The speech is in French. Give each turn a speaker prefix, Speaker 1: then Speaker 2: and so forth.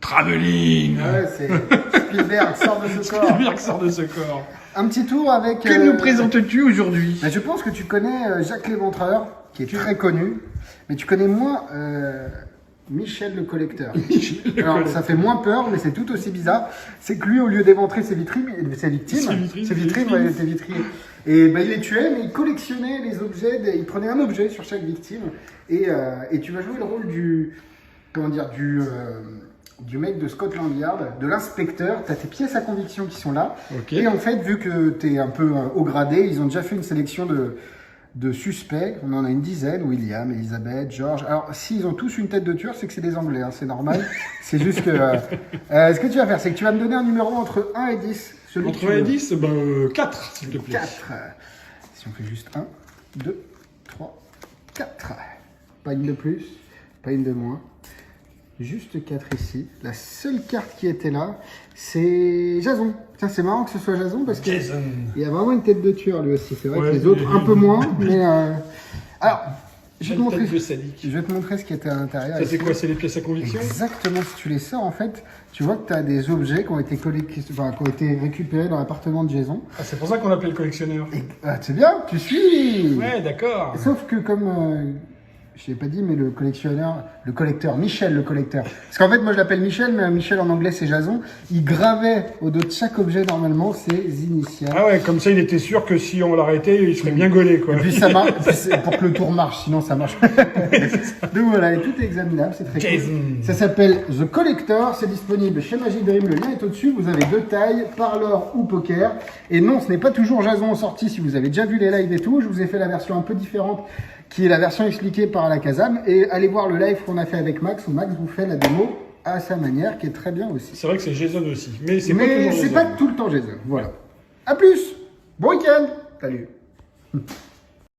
Speaker 1: Travelling.
Speaker 2: Ah ouais, c'est Spielberg sort de ce corps.
Speaker 1: Spielberg sort de ce corps.
Speaker 2: Un petit tour avec...
Speaker 1: Que nous présentes-tu aujourd'hui?
Speaker 2: Je pense que tu connais Jacques Léventreur, qui est très connu, mais tu connais moins Michel le collecteur. Alors ça fait moins peur, mais c'est tout aussi bizarre. C'est que lui, au lieu d'éventrer ses victimes, il était vitrier. Et ben, il les tuait, mais il collectionnait les objets, il prenait un objet sur chaque victime, et tu vas jouer le rôle du mec de Scotland Yard, de l'inspecteur. Tu as tes pièces à conviction qui sont là.
Speaker 1: Okay.
Speaker 2: Et en fait, vu que tu es un peu haut gradé, ils ont déjà fait une sélection de suspects. On en a une dizaine: William, Elizabeth, George. Alors, s'ils ont tous une tête de tueur, c'est que c'est des Anglais, hein, c'est normal. C'est juste que... ce que tu vas faire, c'est que tu vas me donner un numéro entre 1 et 10.
Speaker 1: Entre 1 et 10, 4, s'il te plaît.
Speaker 2: 4. Si on fait juste 1, 2, 3, 4. Pas une de plus, pas une de moins. Juste 4 ici. La seule carte qui était là, c'est Jason. Tiens, c'est marrant que ce soit Jason parce qu'il y a vraiment une tête de tueur lui aussi. C'est vrai que les autres un peu moins, mais... Alors, je vais te montrer ce qui était à l'intérieur.
Speaker 1: Ça, c'est quoi? C'est les pièces à conviction?
Speaker 2: Exactement. Si tu les sors, en fait, tu vois que tu as des objets qui ont été récupérés dans l'appartement de Jason.
Speaker 1: Ah, c'est pour ça qu'on l'appelle le collectionneur.
Speaker 2: C'est bien, tu suis.
Speaker 1: Ouais, d'accord.
Speaker 2: Sauf que comme... je l'ai pas dit, mais le collecteur, Michel le collecteur. Parce qu'en fait, moi je l'appelle Michel, mais Michel en anglais c'est Jason. Il gravait au dos de chaque objet normalement ses initiales.
Speaker 1: Ah ouais, comme ça il était sûr que si on l'arrêtait, il serait bien gaulé quoi.
Speaker 2: Et puis ça marche, pour que le tour marche, sinon ça marche. Donc voilà, et tout est examinable, c'est très
Speaker 1: Jason.
Speaker 2: cool. Ça s'appelle The Collector, c'est disponible chez Magic Dream, le lien est au-dessus. Vous avez 2 tailles, parleur ou poker. Et non, ce n'est pas toujours Jason en sortie, si vous avez déjà vu les lives et tout. Je vous ai fait la version un peu différente, qui est la version expliquée par la Kazam. Et allez voir le live qu'on a fait avec Max, où Max vous fait la démo à sa manière, qui est très bien aussi.
Speaker 1: C'est vrai que c'est Jason aussi, mais c'est
Speaker 2: pas tout le temps Jason. Voilà. À plus. Bon week-end. Salut.